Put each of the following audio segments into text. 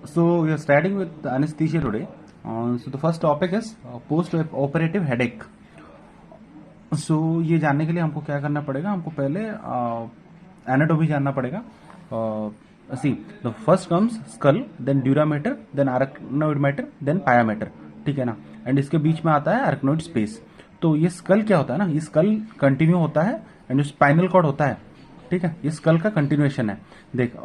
So we are starting with anesthesia today. So the first topic is post-operative headache. So ये जानने के लिए हमको क्या करना पड़ेगा, हमको पहले एनाटॉमी जानना पड़ेगा. See the first comes skull, then dura mater, then arachnoid matter, then pia mater. ठीक है ना. एंड इसके बीच में आता है आर्कनोइड स्पेस. तो ये स्कल क्या होता है ना, ये स्कल कंटिन्यू होता है एंड जो स्पाइनल कॉर्ड होता है, ठीक है, ये स्कल का कंटिन्यूएशन है. देख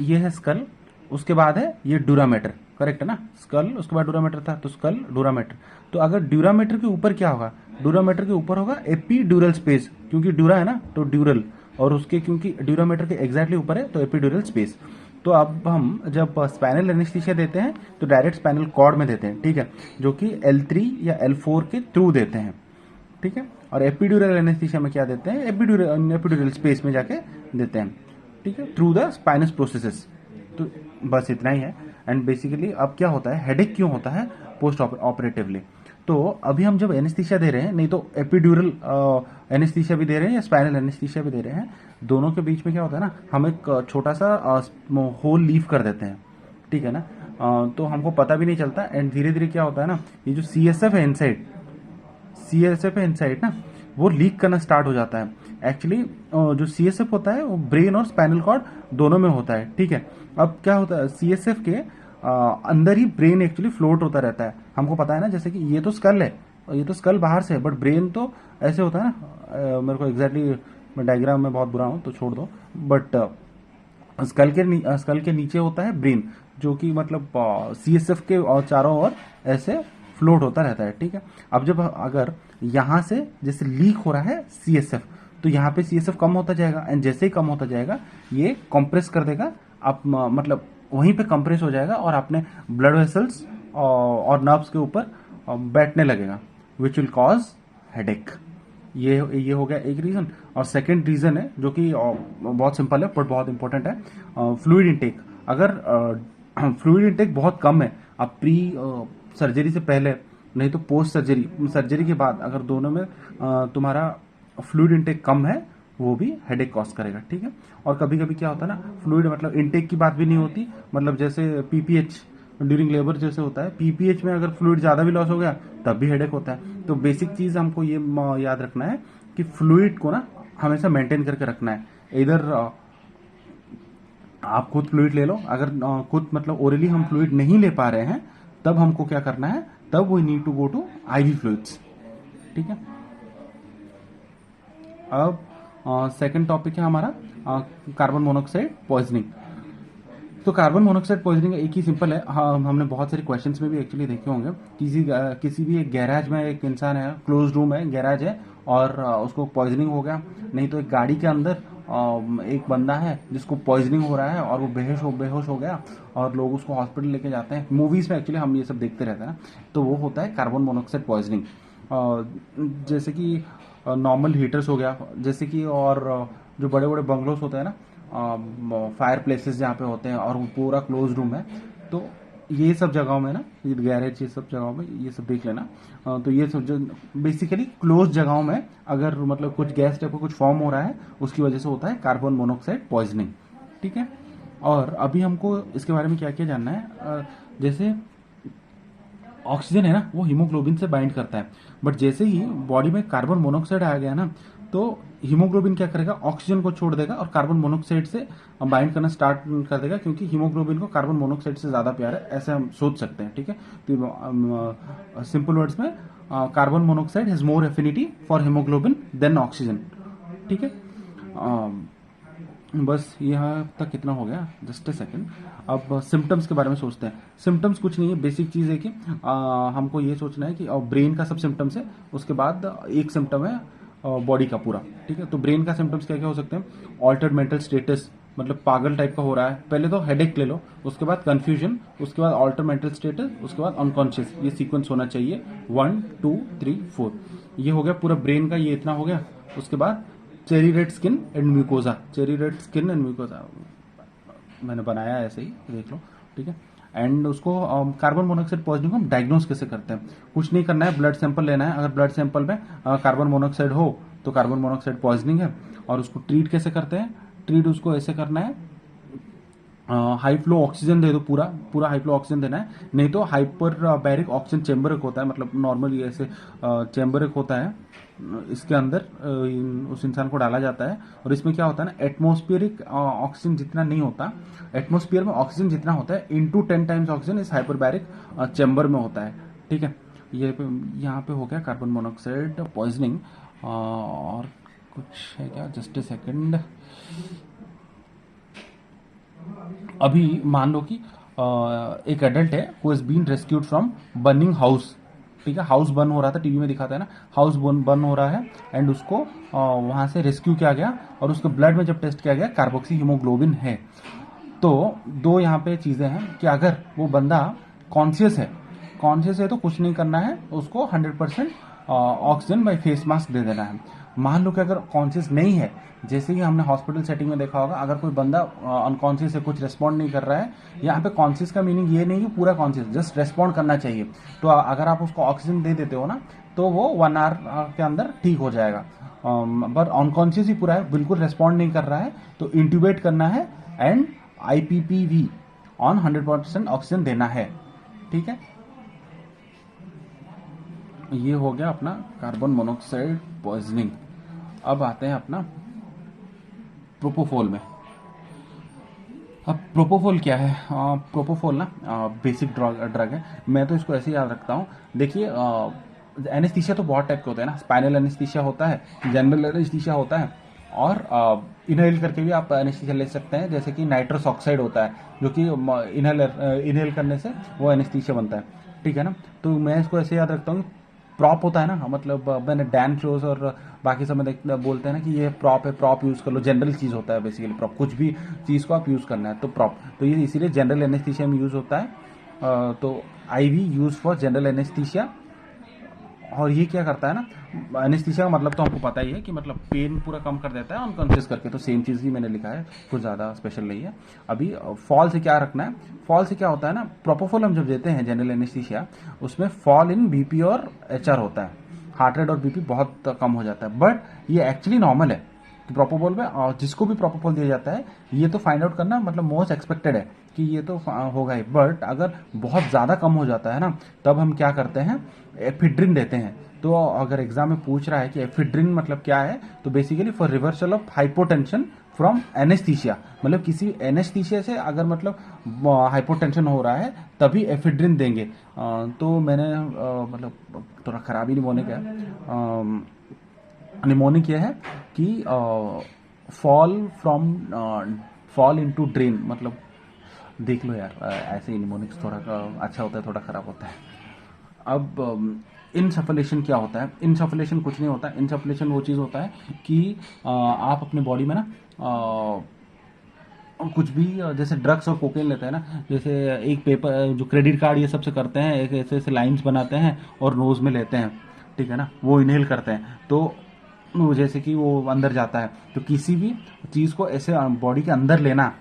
ये है स्कल, उसके बाद है ये ड्यूरामेटर. करेक्ट है ना. स्कल उसके बाद ड्यूरामेटर था, तो स्कल ड्यूरामेटर. तो अगर ड्यूरामेटर के ऊपर क्या होगा, ड्यूरामेटर के ऊपर होगा एपीड्यूरल स्पेस, क्योंकि ड्यूरा है ना तो ड्यूरल, और उसके क्योंकि ड्यूरामेटर के एग्जैक्टली ऊपर है तो एपीड्यूरल स्पेस. तो अब हम जब स्पाइनल एनेस्थीसिया देते हैं तो डायरेक्ट स्पाइनल कॉर्ड में देते हैं, ठीक है, जो कि L3 या L4 के थ्रू देते हैं. ठीक है. और एपीड्यूरल एनेस्थीसिया में क्या देते हैं, एपीड्यूरल स्पेस में जाके देते हैं. ठीक है, थ्रू द स्पाइनस प्रोसेसेस. तो बस इतना ही है. एंड बेसिकली अब क्या होता है, हेडेक क्यों होता है पोस्ट ऑपरेटिवली. तो अभी हम जब एनेस्थीसिया दे रहे हैं, नहीं तो एपीड्यूरल एनेस्थीसिया भी दे रहे हैं या स्पाइनल एनेस्थीसिया भी दे रहे हैं, दोनों के बीच में क्या होता है ना, हम एक छोटा सा होल लीव कर देते हैं. ठीक है ना. तो हमको पता भी नहीं चलता. एंड धीरे धीरे क्या होता है ना, ये जो CSF है इनसाइड, CSF है इनसाइड ना, वो लीक करना स्टार्ट हो जाता है. एक्चुअली जो CSF होता है वो ब्रेन और स्पाइनल कॉर्ड दोनों में होता है. ठीक है. अब क्या होता है, CSF के अंदर ही ब्रेन एक्चुअली फ्लोट होता रहता है. हमको पता है ना, जैसे कि ये तो स्कल है, ये तो स्कल बाहर से है, बट ब्रेन तो ऐसे होता है ना. मेरे को एग्जैक्टली मैं डायग्राम में बहुत बुरा हूँ तो छोड़ दो. बट स्कल के नीचे होता है ब्रेन, जो कि मतलब CSF के चारों ओर ऐसे फ्लोट होता रहता है. ठीक है. अब जब अगर यहाँ से जैसे लीक हो रहा है CSF, तो यहाँ पे CSF कम होता जाएगा. एंड जैसे ही कम होता जाएगा ये कंप्रेस कर देगा, आप मतलब वहीं पे कंप्रेस हो जाएगा और अपने ब्लड वेसल्स और नर्व्स के ऊपर बैठने लगेगा, विच विल कॉज हेडेक. ये हो गया एक रीजन. और सेकंड रीजन है जो कि बहुत सिंपल है बट बहुत इंपॉर्टेंट है, फ्लूइड इनटेक. अगर फ्लूइड इनटेक बहुत कम है, आप प्री सर्जरी से पहले नहीं तो पोस्ट सर्जरी के बाद, अगर दोनों में तुम्हारा फ्लूइड इनटेक कम है, वो भी हेडेक कॉज करेगा. ठीक है. और कभी कभी क्या होता है ना, फ्लूइड मतलब इनटेक की बात भी नहीं होती, मतलब जैसे PPH ड्यूरिंग लेबर जैसे होता है, PPH में अगर फ्लूइड ज़्यादा भी लॉस हो गया तब भी हेडेक होता है. तो बेसिक चीज़ हमको ये याद रखना है कि फ्लूइड को ना हमेशा मेंटेन करके रखना है. इधर आप खुद फ्लूइड ले लो, अगर खुद मतलब ओरली हम फ्लूइड नहीं ले पा रहे हैं, तब हमको क्या करना है, तब we need to go to IV fluids. ठीक है. अब सेकंड टॉपिक है हमारा कार्बन मोनोऑक्साइड पॉइजनिंग. तो कार्बन मोनोऑक्साइड पॉइजनिंग एक ही सिंपल है. हमने बहुत सारे क्वेश्चंस में भी एक्चुअली देखे होंगे. किसी भी एक गैराज में एक इंसान है, क्लोज रूम है, गैराज है, और उसको पॉइजनिंग हो गया. नहीं तो एक गाड़ी के अंदर एक बंदा है जिसको पॉइजनिंग हो रहा है और वो बेहोश हो गया और लोग उसको हॉस्पिटल लेके जाते हैं. मूवीज में एक्चुअली हम ये सब देखते रहते हैं ना, तो वो होता है कार्बन मोनोऑक्साइड पॉइजनिंग. जैसे कि नॉर्मल हीटर्स हो गया, जैसे कि, और जो बड़े बड़े बंगलोस होते हैं ना, फायर प्लेसेस जहाँ पे होते हैं और वो पूरा क्लोज रूम है, तो ये सब जगहों में ना, ये गैरेज, ये सब जगहों में ये सब देख लेना. तो ये सब जो बेसिकली क्लोज जगहों में अगर मतलब कुछ गैस टाइप का कुछ फॉर्म हो रहा है, उसकी वजह से होता है कार्बन मोनोऑक्साइड पॉइजनिंग. ठीक है. और अभी हमको इसके बारे में क्या क्या जानना है, जैसे ऑक्सीजन है ना, वो हीमोग्लोबिन से बाइंड करता है, बट जैसे ही बॉडी में कार्बन मोनोऑक्साइड आ गया ना, तो हीमोग्लोबिन क्या करेगा, ऑक्सीजन को छोड़ देगा और कार्बन मोनोऑक्साइड से बाइंड करना स्टार्ट कर देगा, क्योंकि हीमोग्लोबिन को कार्बन मोनोऑक्साइड से ज़्यादा प्यार है, ऐसे हम सोच सकते हैं. ठीक है. तो सिंपल वर्ड्स में carbon monoxide has more affinity for haemoglobin than oxygen. ठीक है. बस यहाँ तक कितना हो गया, जस्ट ए सेकेंड. अब सिम्टम्स के बारे में सोचते हैं. सिम्टम्स कुछ नहीं है, बेसिक चीज़ है कि हमको ये सोचना है कि ब्रेन का सब सिम्टम्स है, उसके बाद एक सिम्टम है बॉडी का पूरा. ठीक है. तो ब्रेन का सिम्टम्स क्या क्या हो सकते हैं, ऑल्टर्ड मेंटल स्टेटस, मतलब पागल टाइप का हो रहा है. पहले तो हेडेक ले लो, उसके बाद कन्फ्यूजन, उसके बाद ऑल्टर्ड मेंटल स्टेटस, उसके बाद अनकॉन्शियस. ये सीक्वेंस होना चाहिए 1 2 3 4. ये हो गया पूरा ब्रेन का, ये इतना हो गया. उसके बाद cherry red skin and mucosa. Cherry red skin and mucosa मैंने बनाया ऐसे ही, देख लो. ठीक है. एंड उसको कार्बन मोनोऑक्साइड पॉइजनिंग को हम डायग्नोस कैसे करते हैं, कुछ नहीं करना है, ब्लड सैंपल लेना है. अगर ब्लड सैंपल में कार्बन मोनोऑक्साइड हो तो कार्बन मोनोऑक्साइड पॉइजनिंग है. और उसको ट्रीट कैसे करते हैं, ट्रीट उसको ऐसे करना है हाई फ्लो ऑक्सीजन दे दो, पूरा पूरा हाई फ्लो ऑक्सीजन देना है, नहीं तो हाइपर बैरिक ऑक्सीजन चेम्बर एक होता है, मतलब नॉर्मली ऐसे चेम्बर एक होता है, इसके अंदर उस इंसान को डाला जाता है। और इसमें क्या होता है ना, एटमोस्फियरिक ऑक्सीजन जितना नहीं होता, एटमोस्फियर में ऑक्सीजन जितना होता है इंटू 10 टाइम्स ऑक्सीजन इस हाइपर बैरिक चेम्बर में होता है। ठीक है, ये यहाँ पे हो गया कार्बन मोनोऑक्साइड पॉइजनिंग। और कुछ है क्या, जस्ट ए सेकेंड। अभी मान लो कि एक एडल्ट है who has been rescued from burning house. ठीक है, हाउस बर्न हो रहा था, टीवी में दिखाता है ना, हाउस बर्न हो रहा है, एंड उसको वहां से रेस्क्यू किया गया, और उसके ब्लड में जब टेस्ट किया गया कार्बोक्सी हीमोग्लोबिन है। तो दो यहाँ पे चीजें हैं कि अगर वो बंदा कॉन्शियस है, तो कुछ नहीं करना है, उसको 100% ऑक्सीजन बाई फेस मास्क दे देना है। मान लो कि अगर कॉन्शियस नहीं है, जैसे ही हमने हॉस्पिटल सेटिंग में देखा होगा, अगर कोई बंदा अनकॉन्शियस है, कुछ रेस्पॉन्ड नहीं कर रहा है, यहाँ पे कॉन्शियस का मीनिंग ये नहीं कि पूरा कॉन्शियस, जस्ट रेस्पॉन्ड करना चाहिए। तो अगर आप उसको ऑक्सीजन दे देते हो ना, तो वो 1 आवर के अंदर ठीक हो जाएगा। बट अनकॉन्शियस ही पूरा है, बिल्कुल रेस्पॉन्ड नहीं कर रहा है, तो इंट्यूबेट करना है एंड IPPV ऑन 100% ऑक्सीजन देना है। ठीक है, ये हो गया अपना कार्बन मोनोऑक्साइड पॉइजनिंग। अब आते हैं अपना प्रोपोफोल में। अब प्रोपोफोल क्या है? प्रोपोफोल ना बेसिक ड्रग है, मैं तो इसको ऐसे याद रखता हूँ। देखिए, एनेस्थीसिया तो बहुत टाइप के होते हैं ना, स्पाइनल एनेस्थीसिया होता है, जनरल एनेस्थीसिया होता है, और इनहेल करके भी आप एनेस्थीसिया ले सकते हैं, जैसे कि नाइट्रस ऑक्साइड होता है, जो कि इनहेल करने से वो एनेस्थीसिया बनता है। ठीक है ना, तो मैं इसको ऐसे याद रखता हूँ। प्रॉप होता है ना, मतलब मैंने डैन शोज और बाकी सब में बोलते हैं ना कि ये प्रॉप है, प्रॉप यूज कर लो, जनरल चीज होता है बेसिकली प्रॉप, कुछ भी चीज को आप यूज करना है तो प्रॉप, तो ये इसीलिए जनरल एनेस्थीसिया में यूज होता है। तो IV use for general anaesthesia. और ये क्या करता है ना, एनेस्थीसिया का मतलब तो हमको पता ही है कि मतलब पेन पूरा कम कर देता है अनकॉन्शियस करके, तो सेम चीज़ ही मैंने लिखा है, कुछ ज़्यादा स्पेशल नहीं है। अभी फॉल से क्या रखना है, फॉल से क्या होता है ना, प्रोपोफॉल हम जब देते हैं जनरल एनेस्थीसिया, उसमें फॉल इन BP और HR होता है, हार्ट रेट और BP बहुत कम हो जाता है, बट ये एक्चुअली नॉर्मल है। तो प्रोपोफॉल में जिसको भी प्रोपोफॉल दिया जाता है, ये तो फाइंड आउट करना मतलब मोस्ट एक्सपेक्टेड है कि ये तो होगा ही, बट अगर बहुत ज़्यादा कम हो जाता है ना, तब हम क्या करते हैं, एफिड्रिन देते हैं। तो अगर एग्जाम में पूछ रहा है कि एफिड्रिन मतलब क्या है, तो basically for reversal of hypotension from anaesthesia, मतलब किसी एनेस्थीसिया से अगर मतलब हाइपोटेंशन हो रहा है तभी एफिड्रिन देंगे। तो मैंने मतलब थोड़ा खराबी निमोनिक है, निमोनिक यह है कि फॉल इनटू ड्रेन, मतलब देख लो यार, ऐसे ही निमोनिक्स थोड़ा अच्छा होता है, थोड़ा खराब होता है। अब इनसफलेशन क्या होता है? इनसफलेशन कुछ नहीं होता, इनसफलेशन वो चीज़ होता है कि आप अपने बॉडी में ना कुछ भी जैसे ड्रग्स और कोकेन लेते हैं ना, जैसे एक पेपर जो क्रेडिट कार्ड ये सबसे करते हैं, एक ऐसे ऐसे लाइंस बनाते हैं और नोज में लेते हैं, ठीक है ना, वो इनहेल करते हैं, तो वो जैसे कि वो अंदर जाता है, तो किसी भी चीज़ को ऐसे बॉडी के अंदर लेना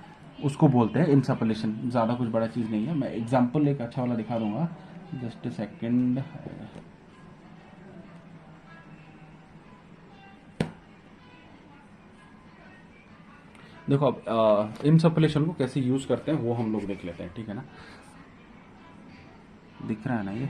उसको बोलते हैं इनसफलेशन। ज़्यादा कुछ बड़ा चीज़ नहीं है, मैं एग्जाम्पल एक अच्छा वाला दिखा दूंगा, जस्ट ए सेकेंड। देखो, अब इनसफलेशन को कैसे यूज करते हैं वो हम लोग देख लेते हैं, ठीक है ना, दिख रहा है ना ये,